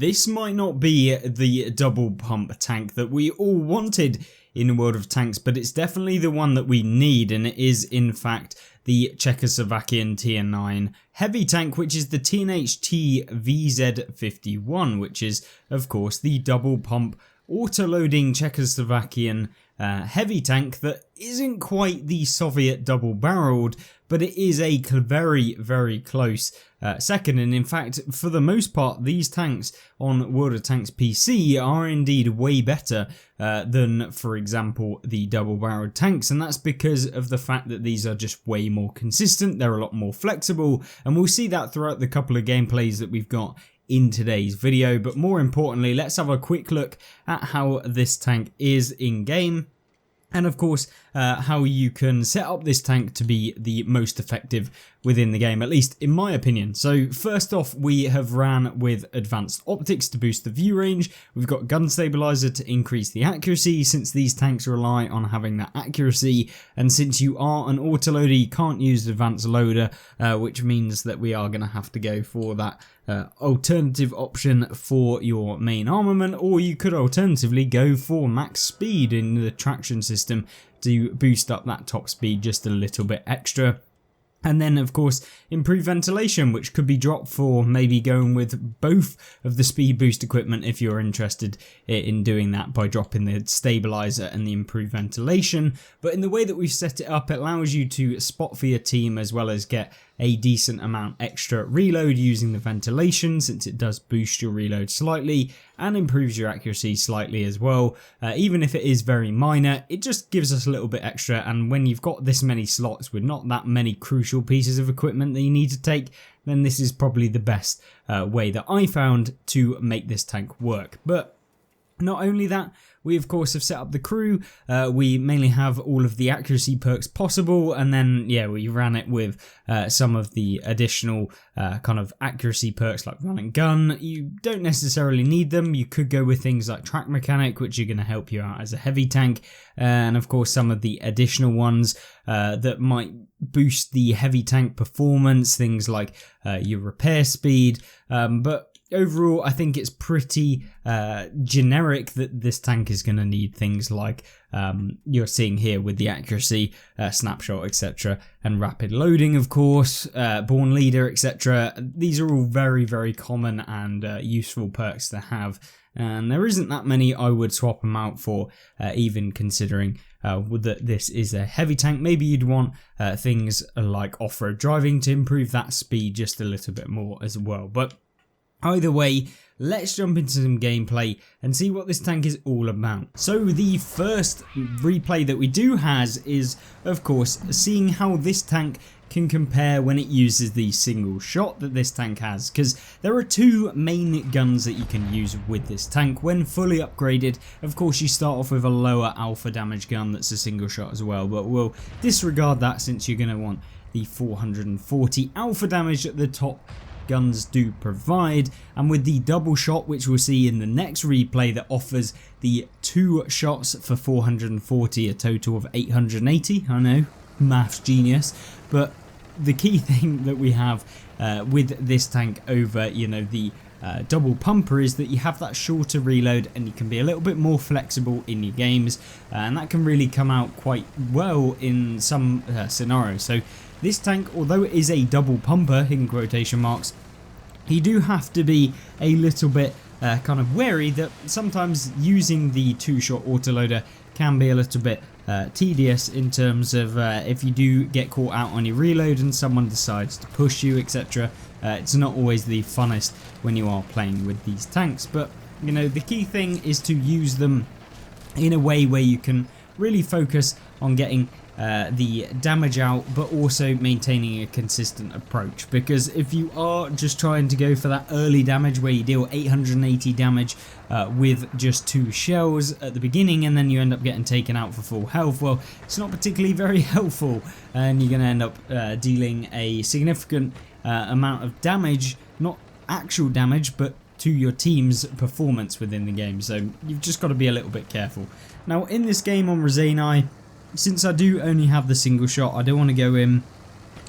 This might not be the double pump tank that we all wanted in World of Tanks, but it's definitely the one that we need, and it is in fact the Czechoslovakian Tier 9 heavy tank, which is the TNHT VZ51, which is of course the double pump auto-loading Czechoslovakian heavy tank that isn't quite the Soviet double-barreled, but it is a very, very close second. And in fact, for the most part, these tanks on World of Tanks PC are indeed way better than, for example, the double-barreled tanks. And that's because of the fact that these are just way more consistent, they're a lot more flexible, and we'll see that throughout the couple of gameplays that we've got in today's video. But more importantly, let's have a quick look at how this tank is in game, and of course how you can set up this tank to be the most effective within the game, at least in my opinion. So first off, we have ran with advanced optics to boost the view range. We've got gun stabilizer to increase the accuracy, since these tanks rely on having that accuracy, and since you are an autoloader you can't use advanced loader, which means that we are going to have to go for that alternative option for your main armament, or you could alternatively go for max speed in the traction system to boost up that top speed just a little bit extra. And then of course improved ventilation, which could be dropped for maybe going with both of the speed boost equipment if you're interested in doing that, by dropping the stabilizer and the improved ventilation. But in the way that we've set it up, it allows you to spot for your team as well as get a decent amount extra reload using the ventilation, since it does boost your reload slightly and improves your accuracy slightly as well. Even if it is very minor, it just gives us a little bit extra, and when you've got this many slots with not that many crucial pieces of equipment that you need to take, then this is probably the best way that I found to make this tank work. But not only that, we of course have set up the crew. We mainly have all of the accuracy perks possible, and then yeah, we ran it with some of the additional kind of accuracy perks like run and gun. You don't necessarily need them. You could go with things like track mechanic, which are going to help you out as a heavy tank, and of course some of the additional ones that might boost the heavy tank performance, things like your repair speed, but overall, I think it's pretty generic that this tank is going to need things like you're seeing here with the accuracy, snapshot, etc., and rapid loading, of course, born leader, etc. These are all very, very common and useful perks to have, and there isn't that many I would swap them out for, even considering that this is a heavy tank. Maybe you'd want things like off-road driving to improve that speed just a little bit more as well. But either way, let's jump into some gameplay and see what this tank is all about. So the first replay that we do has is, of course, seeing how this tank can compare when it uses the single shot that this tank has, because there are two main guns that you can use with this tank when fully upgraded. Of course, you start off with a lower alpha damage gun that's a single shot as well, but we'll disregard that since you're going to want the 440 alpha damage at the top guns do provide, and with the double shot, which we'll see in the next replay, that offers the 2 shots for 440, a total of 880. I know, maths genius, but the key thing that we have with this tank over, you know, the double pumper is that you have that shorter reload and you can be a little bit more flexible in your games, and that can really come out quite well in some scenarios. So this tank, although it is a double pumper in quotation marks, you do have to be a little bit kind of wary that sometimes using the 2-shot autoloader can be a little bit tedious in terms of if you do get caught out on your reload and someone decides to push you, etc. It's not always the funnest when you are playing with these tanks, but you know, the key thing is to use them in a way where you can really focus on getting the damage out, but also maintaining a consistent approach. Because if you are just trying to go for that early damage where you deal 880 damage with just 2 shells at the beginning, and then you end up getting taken out for full health, well, it's not particularly very helpful, and you're going to end up dealing a significant amount of damage, not actual damage, but to your team's performance within the game. So you've just got to be a little bit careful. Now in this game on Rosanei, since I do only have the single shot, I don't want to go in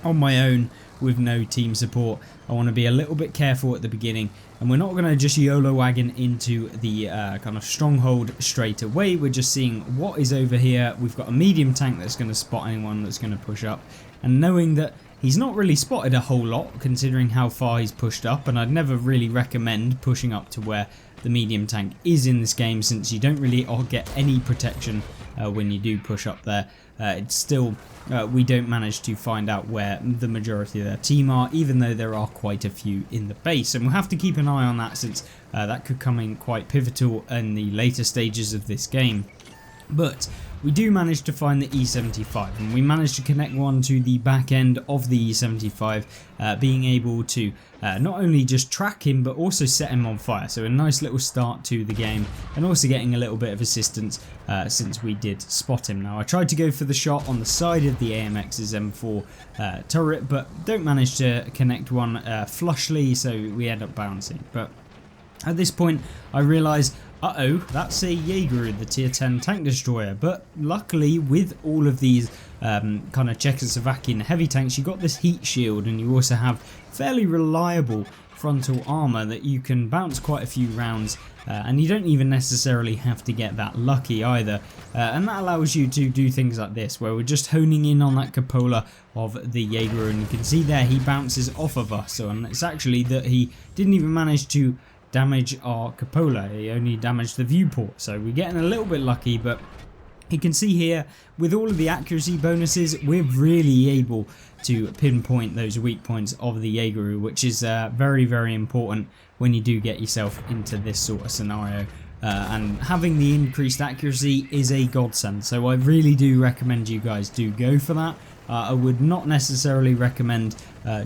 on my own with no team support. I want to be a little bit careful at the beginning and we're not going to just YOLO wagon into the kind of stronghold straight away. We're just seeing what is over here. We've got a medium tank that's going to spot anyone that's going to push up, and knowing that he's not really spotted a whole lot considering how far he's pushed up, and I'd never really recommend pushing up to where the medium tank is in this game, since you don't really get any protection when you do push up there. It's still, we don't manage to find out where the majority of their team are, even though there are quite a few in the base, and we'll have to keep an eye on that, since that could come in quite pivotal in the later stages of this game. But we do manage to find the E75, and we managed to connect one to the back end of the E75, being able to not only just track him but also set him on fire. So a nice little start to the game, and also getting a little bit of assistance since we did spot him. Now I tried to go for the shot on the side of the AMX's M4 turret, but don't manage to connect one flushly, so we end up bouncing. But at this point I realise, uh-oh, that's a Jaeger, the tier 10 tank destroyer. But luckily, with all of these kind of Czechoslovakian heavy tanks, you got this heat shield, and you also have fairly reliable frontal armor that you can bounce quite a few rounds, and you don't even necessarily have to get that lucky either. And that allows you to do things like this, where we're just honing in on that cupola of the Jaeger, and you can see there he bounces off of us. So, and it's actually that he didn't even manage to damage our cupola, he only damaged the viewport, so we're getting a little bit lucky. But you can see here, with all of the accuracy bonuses, we're really able to pinpoint those weak points of the Jaeger, which is very, very important when you do get yourself into this sort of scenario. And having the increased accuracy is a godsend, so I really do recommend you guys do go for that. I would not necessarily recommend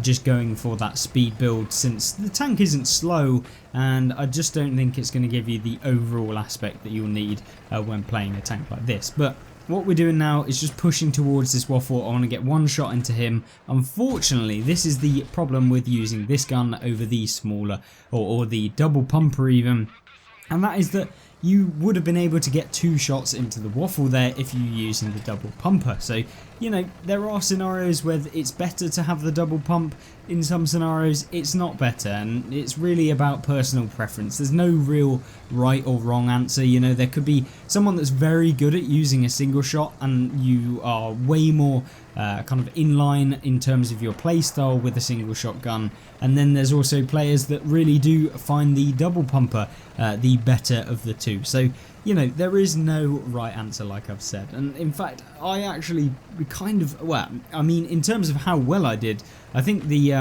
just going for that speed build, since the tank isn't slow, and I just don't think it's going to give you the overall aspect that you'll need when playing a tank like this. But what we're doing now is just pushing towards this waffle. I want to get one shot into him. Unfortunately, this is the problem with using this gun over the smaller or the double pumper even, and that is that you would have been able to get 2 shots into the waffle there if you're using the double pumper. So, you know, there are scenarios where it's better to have the double pump. In some scenarios it's not better, and it's really about personal preference. There's no real right or wrong answer. You know, there could be someone that's very good at using a single shot, and you are way more kind of in line in terms of your playstyle with a single shotgun, and then there's also players that really do find the double pumper the better of the two. So, you know, there is no right answer, like I've said. And in fact, I actually kind of, well, I mean, in terms of how well I did, I think the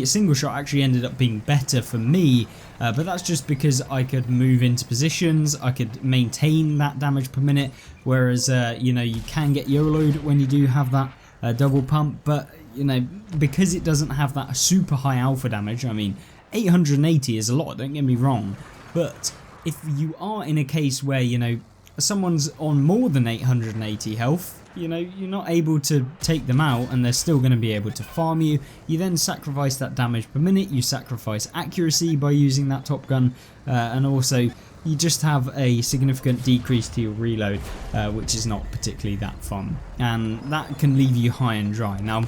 single shot actually ended up being better for me, but that's just because I could move into positions, I could maintain that damage per minute, whereas you know, you can get YOLO'd when you do have that double pump. But you know, because it doesn't have that super high alpha damage, I mean 880 is a lot, don't get me wrong, but if you are in a case where, you know, someone's on more than 880 health, you know, you're not able to take them out and they're still going to be able to farm you. You then sacrifice that damage per minute, you sacrifice accuracy by using that top gun, and also you just have a significant decrease to your reload, which is not particularly that fun, and that can leave you high and dry. Now,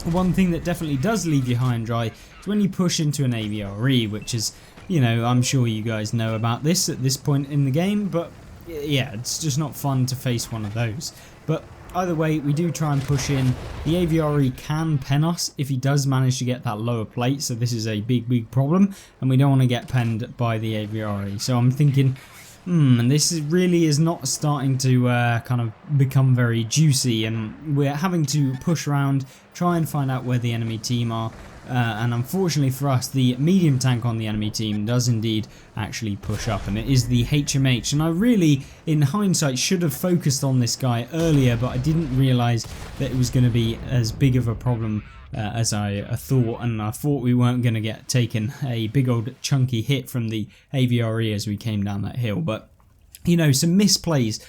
one thing that definitely does leave you high and dry is when you push into an AVRE, which is, you know, I'm sure you guys know about this at this point in the game, but yeah, it's just not fun to face one of those. But either way, we do try and push in. The AVRE can pen us if he does manage to get that lower plate, so this is a big problem, and we don't want to get penned by the AVRE. So I'm thinking, and this really is not starting to kind of become very juicy, and we're having to push around, try and find out where the enemy team are. And unfortunately for us, the medium tank on the enemy team does indeed actually push up, and it is the HMH. And I really, in hindsight, should have focused on this guy earlier, but I didn't realise that it was going to be as big of a problem as I thought, and I thought we weren't going to get taken a big old chunky hit from the AVRE as we came down that hill. But you know, some misplays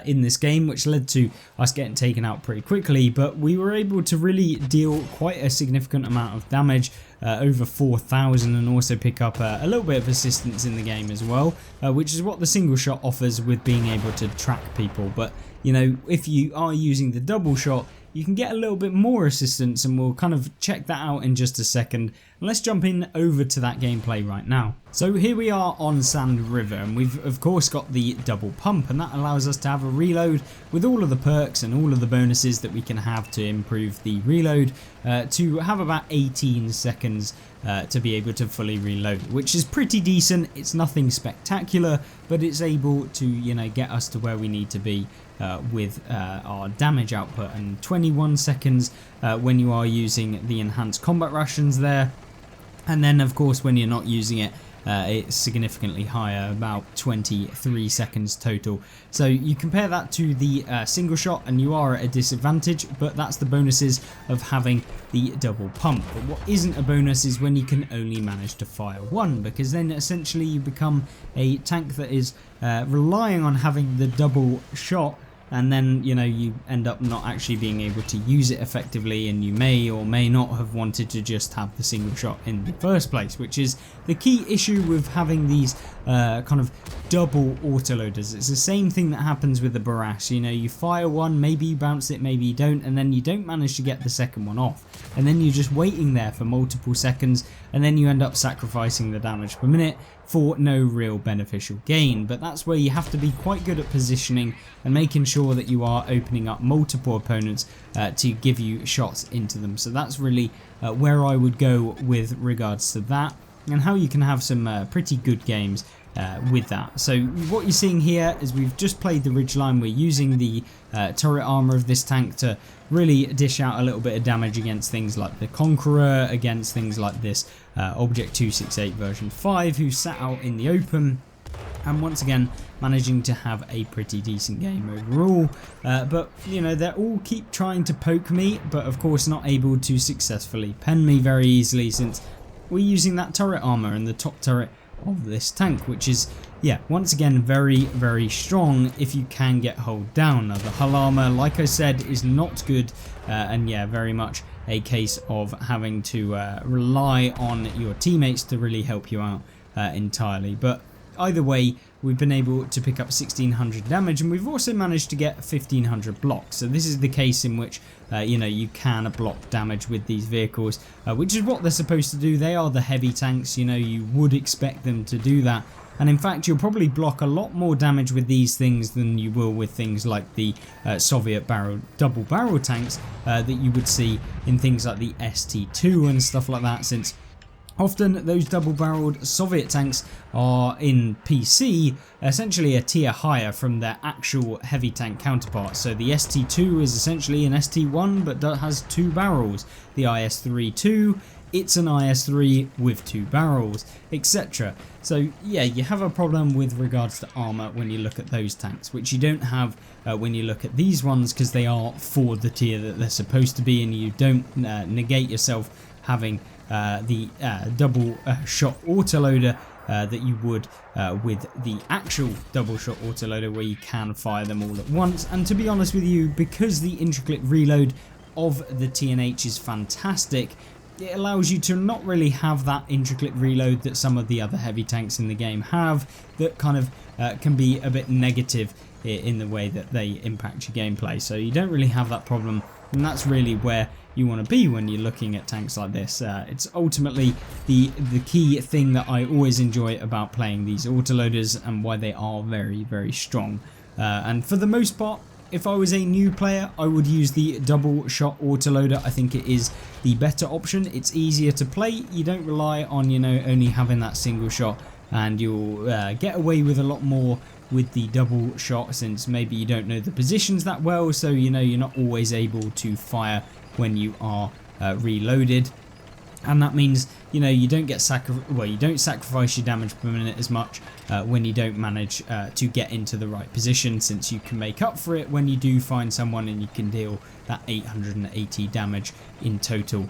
in this game, which led to us getting taken out pretty quickly, but we were able to really deal quite a significant amount of damage, over 4,000, and also pick up a little bit of assistance in the game as well, which is what the single shot offers with being able to track people. But you know, if you are using the double shot, you can get a little bit more assistance, and we'll kind of check that out in just a second. And let's jump in over to that gameplay right now. So here we are on Sand River, and we've of course got the double pump, and that allows us to have a reload with all of the perks and all of the bonuses that we can have to improve the reload, to have about 18 seconds to be able to fully reload, which is pretty decent. It's nothing spectacular, but it's able to, you know, get us to where we need to be with our damage output, and 21 seconds when you are using the enhanced combat rations there. And then of course when you're not using it, it's significantly higher, about 23 seconds total. So you compare that to the single shot and you are at a disadvantage, but that's the bonuses of having the double pump. But what isn't a bonus is when you can only manage to fire one, because then essentially you become a tank that is relying on having the double shot, and then, you know, you end up not actually being able to use it effectively, and you may or may not have wanted to just have the single shot in the first place, which is the key issue with having these kind of double autoloaders. It's the same thing that happens with the Barrage. You know, you fire one, maybe you bounce it, maybe you don't, and then you don't manage to get the second one off, and then you're just waiting there for multiple seconds, and then you end up sacrificing the damage per minute for no real beneficial gain. But that's where you have to be quite good at positioning and making sure that you are opening up multiple opponents to give you shots into them. So that's really where I would go with regards to that, and how you can have some pretty good games with that. So what you're seeing here is we've just played the Ridgeline. We're using the turret armor of this tank to really dish out a little bit of damage against things like the Conqueror, against things like this Object 268 version 5, who sat out in the open, and once again managing to have a pretty decent game overall. But you know, they all keep trying to poke me, but of course not able to successfully pen me very easily, since we're using that turret armor and the top turret of this tank, which is, yeah, once again very, very strong if you can get hold down. Now the hull armor, like I said, is not good, and yeah, very much a case of having to rely on your teammates to really help you out entirely. But either way, we've been able to pick up 1600 damage, and we've also managed to get 1500 blocks. So this is the case in which you know, you can block damage with these vehicles, which is what they're supposed to do. They are the heavy tanks, you know, you would expect them to do that. And in fact, you'll probably block a lot more damage with these things than you will with things like the Soviet double barrel tanks that you would see in things like the ST2 and stuff like that, since often those double-barreled Soviet tanks are in PC essentially a tier higher from their actual heavy tank counterparts. So the ST2 is essentially an ST1 but has two barrels. The IS-3-2, it's an IS-3 with two barrels, etc. So yeah, you have a problem with regards to armor when you look at those tanks, which you don't have when you look at these ones, because they are for the tier that they're supposed to be, and you don't negate yourself having the double shot autoloader that you would with the actual double shot autoloader, where you can fire them all at once. And to be honest with you, because the intricate reload of the TNH is fantastic, it allows you to not really have that intricate reload that some of the other heavy tanks in the game have, that kind of can be a bit negative in the way that they impact your gameplay. So you don't really have that problem, and that's really where you want to be when you're looking at tanks like this. It's ultimately the key thing that I always enjoy about playing these autoloaders, and why they are very, very strong. And for the most part, if I was a new player, I would use the double shot autoloader. I think it is the better option. It's easier to play. You don't rely on, you know, only having that single shot, and you'll get away with a lot more with the double shot, since maybe you don't know the positions that well, so you know you're not always able to fire when you are reloaded. And that means, you know, you don't get you don't sacrifice your damage per minute as much when you don't manage to get into the right position, since you can make up for it when you do find someone, and you can deal that 880 damage in total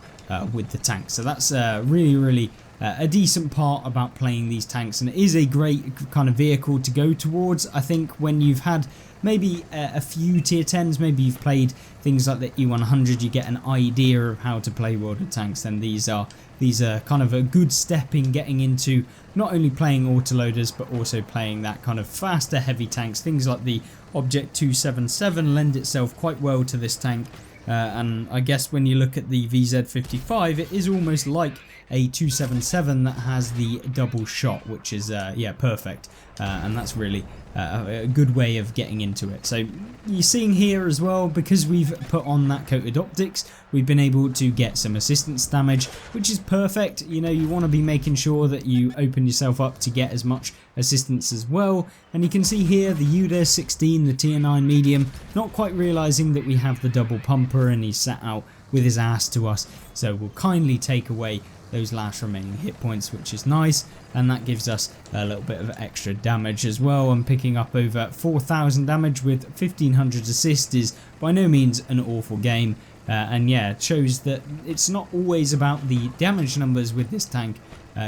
with the tank. So that's really a decent part about playing these tanks, and it is a great kind of vehicle to go towards. I think when you've had maybe a few tier 10s, maybe you've played things like the E100, you get an idea of how to play World of Tanks, then these are kind of a good step in getting into not only playing autoloaders, but also playing that kind of faster heavy tanks. Things like the Object 277 lend itself quite well to this tank, and I guess when you look at the VZ55, it is almost like a 277 that has the double shot, which is yeah, perfect, and that's really a good way of getting into it. So you're seeing here as well, because we've put on that coated optics, we've been able to get some assistance damage, which is perfect. You know, you want to be making sure that you open yourself up to get as much assistance as well. And you can see here the UDES 16, the tier 9 medium, not quite realizing that we have the double pumper, and he's sat out with his ass to us, so we'll kindly take away those last remaining hit points, which is nice, and that gives us a little bit of extra damage as well. And picking up over 4,000 damage with 1,500 assists is by no means an awful game, and yeah, it shows that it's not always about the damage numbers with this tank.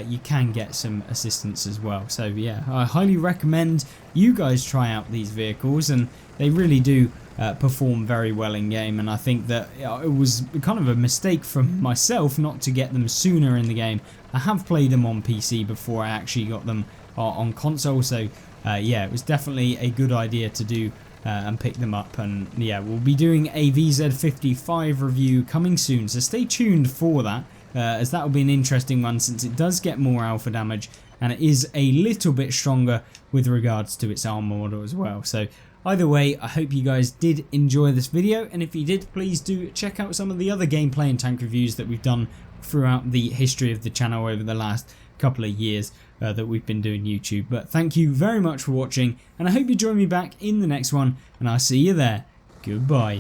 You can get some assistance as well. So yeah, I highly recommend you guys try out these vehicles, and they really do perform very well in game. And I think that it was kind of a mistake from myself not to get them sooner in the game. I have played them on PC before I actually got them on console, so yeah, it was definitely a good idea to do and pick them up. And yeah, we'll be doing a VZ55 review coming soon, so stay tuned for that, as that will be an interesting one, since it does get more alpha damage and it is a little bit stronger with regards to its armor model as well. So either way, I hope you guys did enjoy this video, and if you did, please do check out some of the other gameplay and tank reviews that we've done throughout the history of the channel over the last couple of years that we've been doing YouTube. But thank you very much for watching, and I hope you join me back in the next one, and I'll see you there. Goodbye.